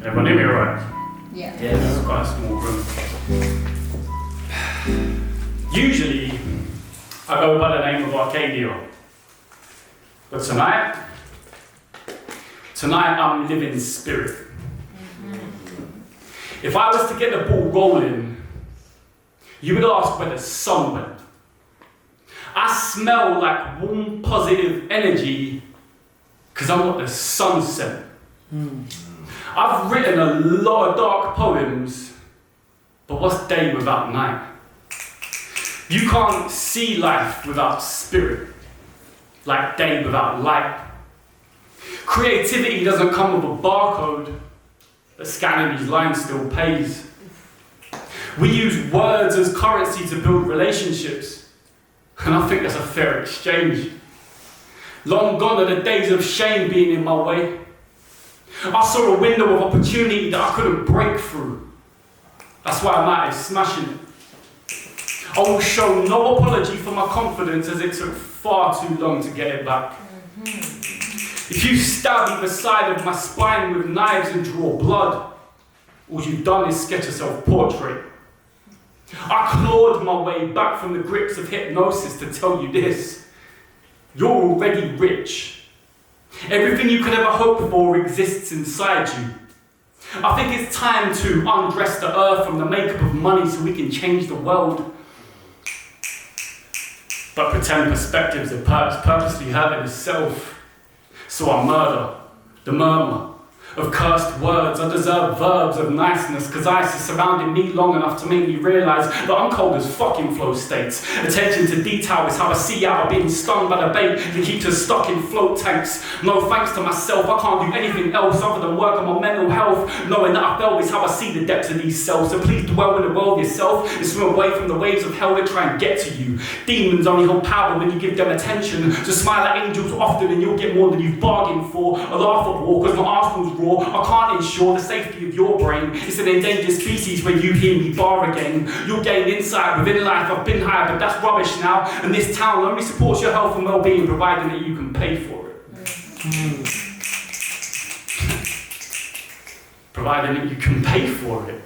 Everyone hear me all right? Yeah. This is quite a small room. Usually, I go by the name of Arkadia. But tonight I'm living spirit. If I was to get the ball rolling, you would ask where the sun went. I smell like warm, positive energy because I'm what the sun sent. I've written a lot of dark poems, but what's day without night? You can't see life without spirit, like day without light. Creativity doesn't come with a barcode, but scanning these lines still pays. We use words as currency to build relationships, and I think that's a fair exchange. Long gone are the days of shame being in my way. I saw a window of opportunity that I couldn't break through. That's why I'm out here smashing it. I will show no apology for my confidence, as it took far too long to get it back. If you stab either side of my spine with knives and draw blood, all you've done is sketch a self-portrait. I clawed my way back from the grips of hypnosis to tell you this. You're already rich. Everything you could ever hope for exists inside you. I think it's time to undress the earth from the makeup of money so we can change the world. But pretend perspectives are purposely hurting itself. So I murder the murmur of cursed words. I deserve verbs of niceness because ice has surrounded me long enough to make me realise that I'm cold as fucking flow states. Attention to detail is how I see out of being stung by the bait that keeps us stuck in float tanks. No thanks to myself, I can't do anything else other than work on my mental health. Knowing that I fell is how I see the depths of these selves. So please dwell in the world yourself and swim away from the waves of hell that try and get to you. Demons only hold power when you give them attention. So smile at angels often and you'll get more than you've bargained for. A laugh at war because my arsenal's raw. I can't ensure the safety of your brain. It's an endangered species when you hear me bar again. You'll gain insight within life. I've been high, but that's rubbish now. And this town only supports your health and well-being, providing that you can pay for it. Providing that you can pay for it.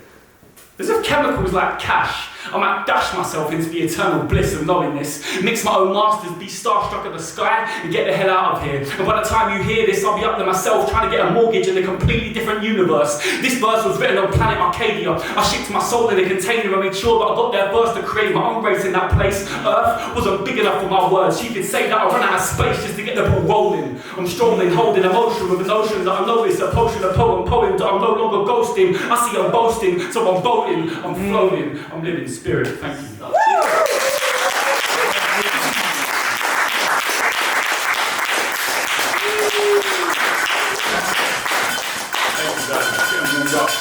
As if chemicals like cash, I might dash myself into the eternal bliss of knowing this, mix my own masters, be starstruck at the sky, and get the hell out of here. And by the time you hear this, I'll be up there myself trying to get a mortgage in a completely different universe. This verse was written on planet Arkadia. I shipped my soul in a container and made sure that I got there first to create my own race in that place. Earth wasn't big enough for my words. She could say that I run out of space just to get the ball rolling. I'm strolling, holding emotion with an ocean that I know is a potion, a poem that I'm no longer ghosting. I see I'm boasting, so I'm voting, I'm floating, I'm living spirit. Thank you. Thank you, guys.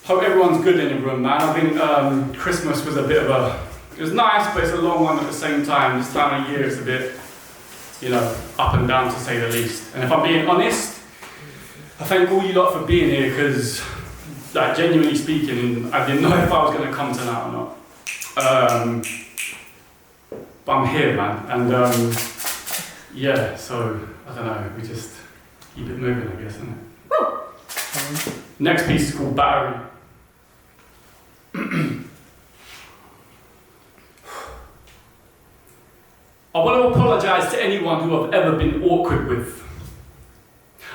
Hope everyone's good in the room, man. I think Christmas was a bit of it was nice, but it's a long one at the same time. This time of year is a bit, up and down to say the least. And if I'm being honest, I thank all you lot for being here because, genuinely speaking, I didn't know if I was going to come tonight or not. But I'm here, man. And so, I don't know, we just keep it moving, I guess, isn't it? Next piece is called Battery. I want to apologise to anyone who I've ever been awkward with.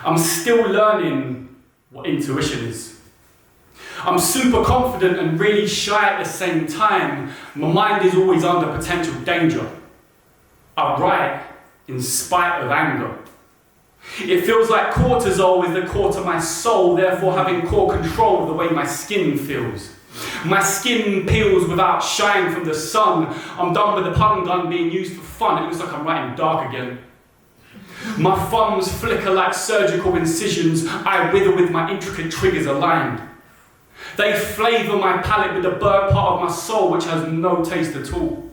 I'm still learning what intuition is. I'm super confident and really shy at the same time. My mind is always under potential danger. I write in spite of anger. It feels like cortisol is the core to my soul, therefore having core control of the way my skin feels. My skin peels without shine from the sun. I'm done with the pun gun being used for fun. It looks like I'm writing dark again. My thumbs flicker like surgical incisions. I wither with my intricate triggers aligned. They flavour my palate with the burnt part of my soul which has no taste at all.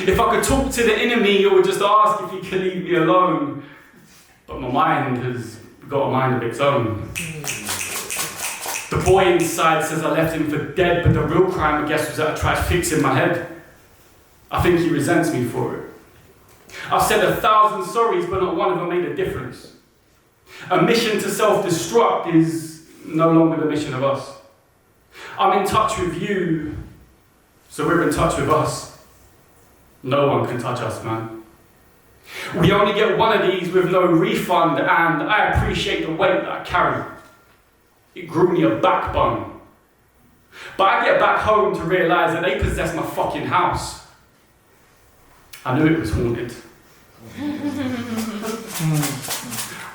If I could talk to the inner me, it would just ask if he could leave me alone. But my mind has got a mind of its own. The boy inside says I left him for dead, but the real crime, I guess, was that I tried fixing my head. I think he resents me for it. I've said 1,000 sorries, but not one of them made a difference. A mission to self-destruct is no longer the mission of us. I'm in touch with you, so we're in touch with us. No one can touch us, man. We only get one of these with no refund, and I appreciate the weight that I carry. It grew me a backbone. But I get back home to realise that they possess my fucking house. I knew it was haunted.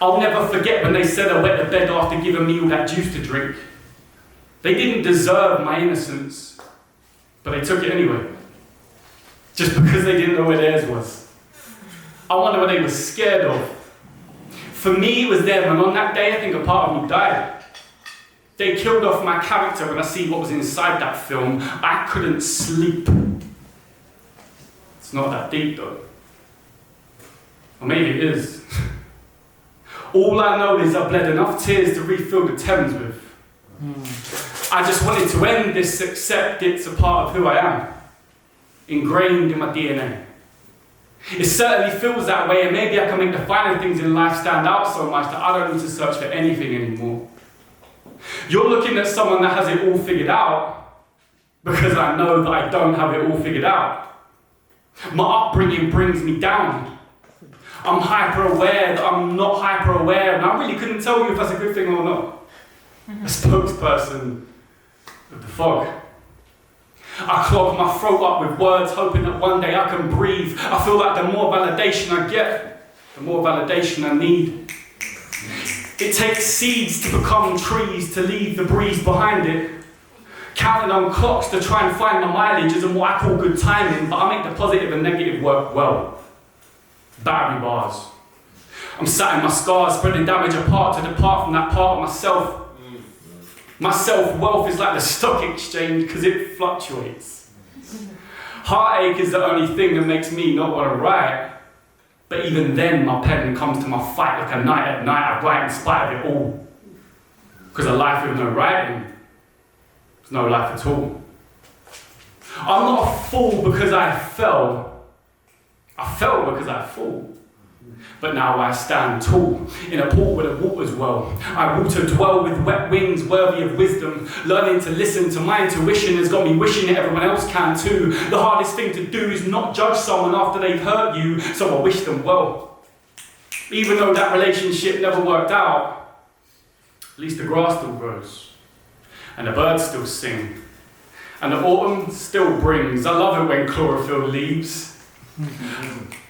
I'll never forget when they said I wet the bed after giving me all that juice to drink. They didn't deserve my innocence, but they took it anyway. Just because they didn't know where theirs was. I wonder what they were scared of. For me, it was them, and on that day, I think a part of me died. They killed off my character when I see what was inside that film. I couldn't sleep. It's not that deep, though. Or maybe it is. All I know is I bled enough tears to refill the Thames with. I just wanted to end this, except it's a part of who I am. Ingrained in my DNA. It certainly feels that way, and maybe I can make the finer things in life stand out so much that I don't need to search for anything anymore. You're looking at someone that has it all figured out, because I know that I don't have it all figured out. My upbringing brings me down. I'm hyper-aware that I'm not hyper-aware, and I really couldn't tell you if that's a good thing or not. A spokesperson of the fog. I clog my throat up with words, hoping that one day I can breathe. I feel like the more validation I get, the more validation I need. It takes seeds to become trees, to leave the breeze behind it. Counting on clocks to try and find my mileage isn't what I call good timing, but I make the positive and negative work well. Battery bars. I'm sat in my scars, spreading damage apart to depart from that part of myself. My self-wealth is like the stock exchange because it fluctuates. Heartache is the only thing that makes me not want to write. But even then, my pen comes to my fight like a night at night. I write in spite of it all. Because a life with no writing is no life at all. I'm not a fool because I fell. I fell because I fall. But now I stand tall, in a pool where the water's well. I water dwell with wet wings worthy of wisdom. Learning to listen to my intuition has got me wishing that everyone else can too. The hardest thing to do is not judge someone after they've hurt you, so I wish them well. Even though that relationship never worked out, at least the grass still grows, and the birds still sing, and the autumn still brings. I love it when chlorophyll leaves.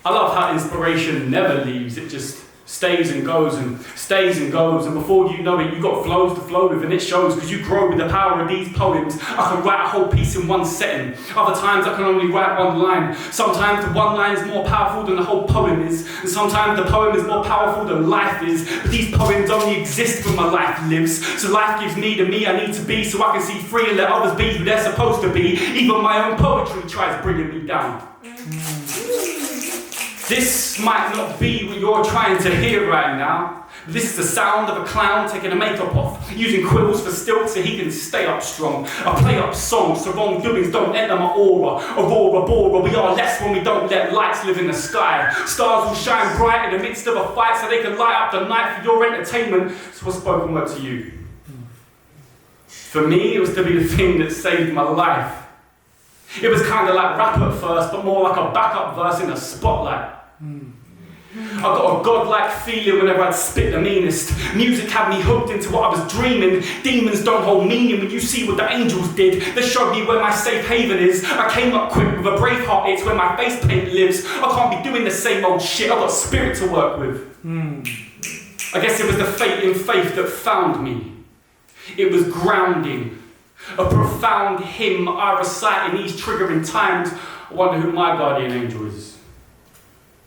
I love how inspiration never leaves, it just stays and goes and stays and goes, and before you know it, you've got flows to flow with, and it shows because you grow with the power of these poems. I can write a whole piece in one setting, other times I can only write one line. Sometimes the one line is more powerful than the whole poem is, and sometimes the poem is more powerful than life is, but these poems only exist when my life lives, so life gives me the me I need to be, so I can see free and let others be who they're supposed to be. Even my own poetry tries bringing me down. This might not be what you're trying to hear right now. This is the sound of a clown taking the makeup off, using quills for stilts so he can stay up strong. I play up songs so wrongdoings don't enter my aura. Aurora, Bora, we are less when we don't let lights live in the sky. Stars will shine bright in the midst of a fight so they can light up the night for your entertainment. So what's spoken word to you? For me, it was to be the thing that saved my life. It was kind of like rap at first, but more like a backup verse in a spotlight. I got a godlike feeling whenever I'd spit the meanest. Music had me hooked into what I was dreaming. Demons don't hold meaning when you see what the angels did. They showed me where my safe haven is. I came up quick with a brave heart, it's where my face paint lives. I can't be doing the same old shit, I've got spirit to work with. I guess it was the fate in faith that found me. It was grounding. A profound hymn I recite in these triggering times. I wonder who my guardian angel is.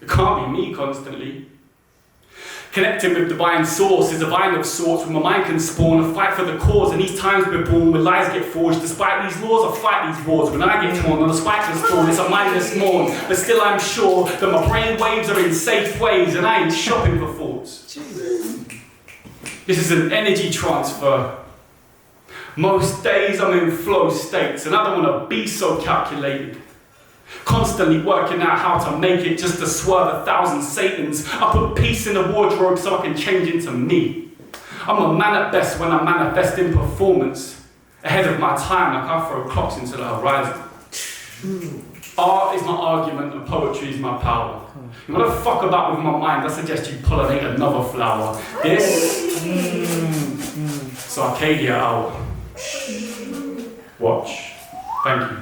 It can't be me constantly. Connecting with divine source is a vine of sorts where my mind can spawn a fight for the cause. And these times we're born where lies get forged. Despite these laws, I fight these wars. When I get torn on the spikeless thorn, it's a mindless mourn. But still I'm sure that my brain waves are in safe ways and I ain't shopping for thoughts. This is an energy transfer. Most days I'm in flow states and I don't want to be so calculated. Constantly working out how to make it just to swerve 1,000 Satans. I put peace in the wardrobe so I can change into me. I'm a man at best when I manifest in performance. Ahead of my time, like I throw clocks into the horizon. Art is my argument and poetry is my power. You want to fuck about with my mind, I suggest you pollinate another flower. This is Arkadia out. Watch. Thank you.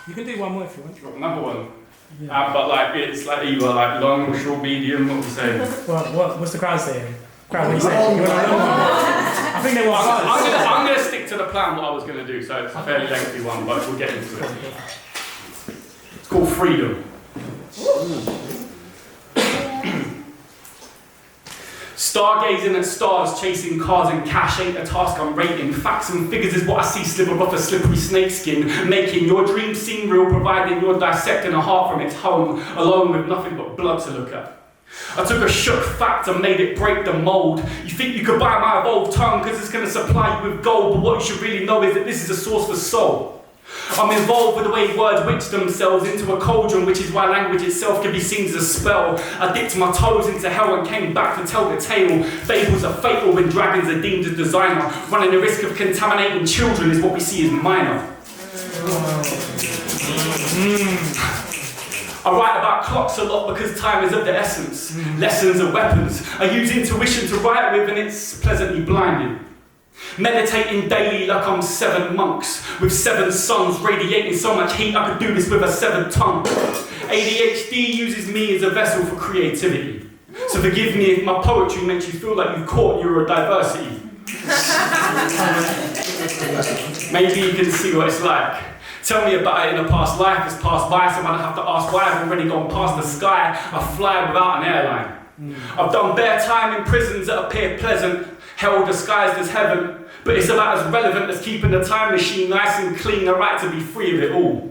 You can do one more if you want. Another one. Yeah. But like it's like either like long or short, medium, what we saying? What's the crowd saying? Crowd, what are you saying? You want a long one? I think they want I'm going to stick to the plan what I was going to do, so it's a fairly lengthy one, but we'll get into it. It's called Freedom. Stargazing at stars, chasing cars and cash ain't a task I'm rating. Facts and figures is what I see slither off a slippery snakeskin. Making your dreams seem real, providing you're dissecting a heart from its home, alone with nothing but blood to look at. I took a shook fact and made it break the mould. You think you could buy my evolved tongue because it's going to supply you with gold, but what you should really know is that this is a source for soul. I'm involved with the way words witch themselves into a cauldron, which is why language itself can be seen as a spell. I dipped my toes into hell and came back to tell the tale. Fables are fatal when dragons are deemed as designer. Running the risk of contaminating children is what we see as minor. I write about clocks a lot because time is of the essence. Lessons are weapons. I use intuition to write with and it's pleasantly blinding. Meditating daily like I'm 7 monks with 7 suns radiating so much heat I could do this with a 7th tongue. ADHD uses me as a vessel for creativity. So forgive me if my poetry makes you feel like you've caught neurodiversity. Maybe you can see what it's like. Tell me about it in a past life that's passed by, so when I have to ask why I've already gone past the sky, I fly without an airline. I've done bare time in prisons that appear pleasant, hell disguised as heaven, but it's about as relevant as keeping the time machine nice and clean, the right to be free of it all.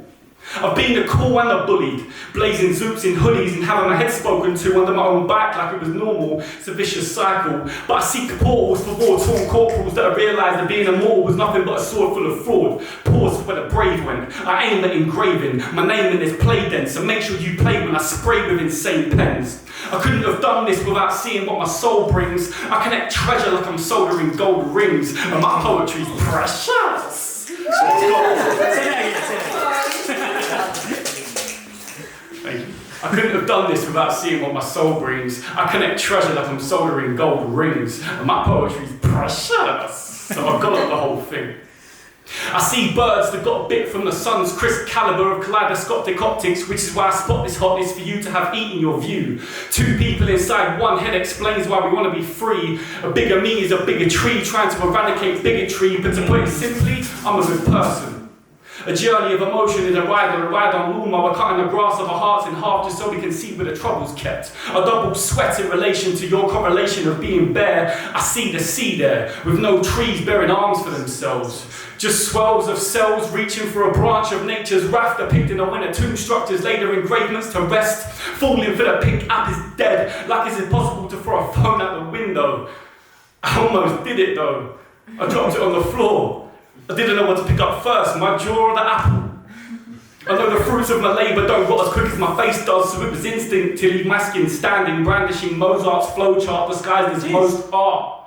I've been the cool and the bullied, blazing zoops in hoodies and having my head spoken to under my own back like it was normal. It's a vicious cycle, but I seek portals for war-torn corporals that have realised that being immortal was nothing but a sword full of fraud. Pause where the brave went. I aim at engraving, my name in this play then, so make sure you play when I spray with insane pens. I couldn't have done this without seeing what my soul brings. I connect treasure like I'm soldering gold rings, and my poetry's precious. Thank you. I couldn't have done this without seeing what my soul brings. I connect treasure like I'm soldering gold rings, and my poetry's precious. So I've got the whole thing. I see birds that got a bit from the sun's crisp caliber of kaleidoscopic optics, which is why I spot this hotness for you to have eaten your view. 2 people inside one head explains why we want to be free. A bigger me is a bigger tree trying to eradicate bigotry, but to put it simply, I'm a good person. A journey of emotion is a ride on lawnmower, cutting the grass of our hearts in half just so we can see where the trouble's kept. A double sweat in relation to your correlation of being bare. I see the sea there, with no trees bearing arms for themselves. Just swells of cells reaching for a branch of nature's wrath, depicting a winter tomb structures, later engravements to rest. Falling for the pink app is dead, like is it possible to throw a phone out the window? I almost did it though. I dropped it on the floor. I didn't know what to pick up first, my jaw or the apple. I know the fruits of my labour don't rot as quick as my face does, so it was instinct to leave my skin standing, brandishing Mozart's flowchart disguised as most art.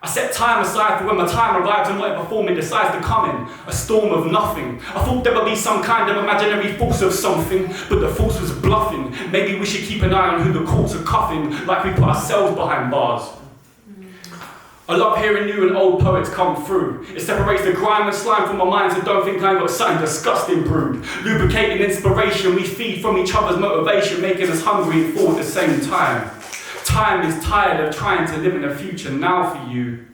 I set time aside for when my time arrives and whatever form it decides to come in, a storm of nothing. I thought there would be some kind of imaginary force of something, but the force was bluffing. Maybe we should keep an eye on who the courts are cuffing, like we put ourselves behind bars. I love hearing new and old poets come through. It separates the grime and slime from my mind, so don't think I ain't got something disgusting brewed. Lubricating inspiration, we feed from each other's motivation, making us hungry and full at the same time. Time is tired of trying to live in the future now for you.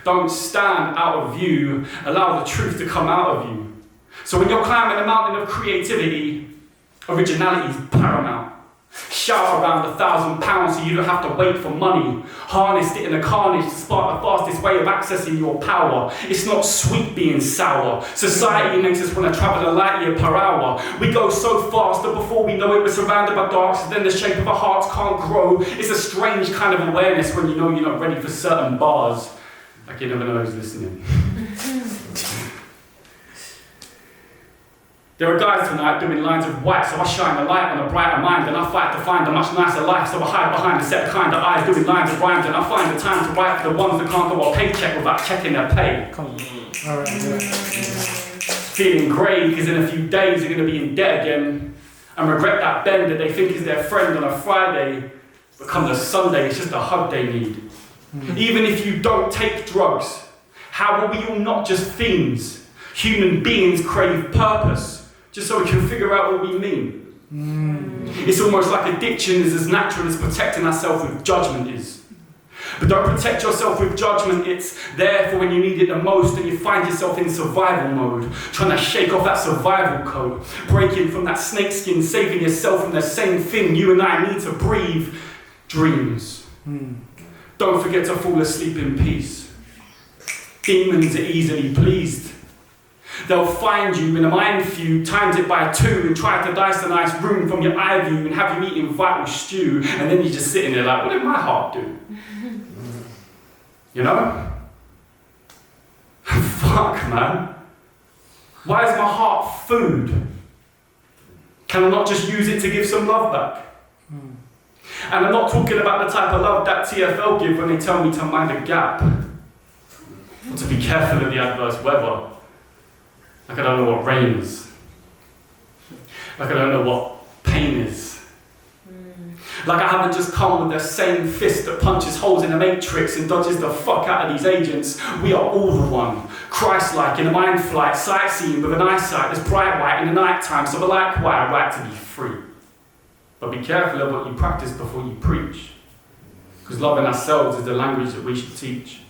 Don't stand out of view, allow the truth to come out of you. So when you're climbing the mountain of creativity, originality is paramount. Shout around £1,000 so you don't have to wait for money. Harnessed it in a carnage to spark the fastest way of accessing your power. It's not sweet being sour. Society makes us want to travel a light year per hour. We go so fast that before we know it, we're surrounded by dark, so then the shape of our hearts can't grow. It's a strange kind of awareness when you know you're not ready for certain bars. Like you never know who's listening. There are guys tonight doing lines of white, so I shine a light on a brighter mind, and I fight to find a much nicer life, so I hide behind a set of kind of eyes doing lines of rhymes, and I find the time to write for the ones that can't go on paycheck without checking their pay. Come on. All right. Feeling grey because in a few days they're going to be in debt again, and regret that bend that they think is their friend on a Friday, but come the Sunday, it's just a hug they need. Even if you don't take drugs, how are we all not just fiends? Human beings crave purpose, just so we can figure out what we mean. It's almost like addiction is as natural as protecting ourselves with judgment is. But don't protect yourself with judgment, it's there for when you need it the most and you find yourself in survival mode, trying to shake off that survival code, breaking from that snakeskin, saving yourself from the same thing you and I need to breathe, dreams. Don't forget to fall asleep in peace. Demons are easily pleased. They'll find you in a minefield, times it by 2, and try to dice a nice room from your eye view and have you eating vital stew, and then you're just sitting there like, what did my heart do? You know? Fuck, man. Why is my heart food? Can I not just use it to give some love back? And I'm not talking about the type of love that TFL give when they tell me to mind a gap, or to be careful of the adverse weather. Like I don't know what rain is. Like I don't know what pain is. Like I haven't just come with the same fist that punches holes in the matrix and dodges the fuck out of these agents. We are all the one. Christ-like in a mind flight, sightseeing with an eyesight that's bright white in the night time, so I like why I right to be free. But be careful of what you practice before you preach. Because loving ourselves is the language that we should teach.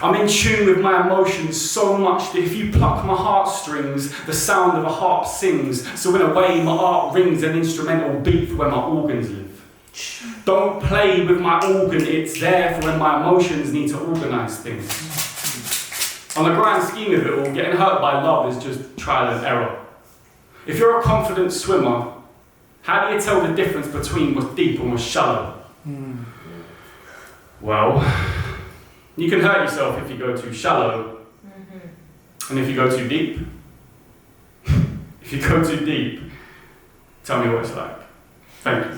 I'm in tune with my emotions so much that if you pluck my heartstrings, the sound of a harp sings. So in a way, my art rings an instrumental beat for where my organs live. Don't play with my organ, it's there for when my emotions need to organise things. On the grand scheme of it all, getting hurt by love is just trial and error. If you're a confident swimmer, how do you tell the difference between what's deep and what's shallow? Well, you can hurt yourself if you go too shallow, and if you go too deep. If you go too deep, tell me what it's like. Thank you.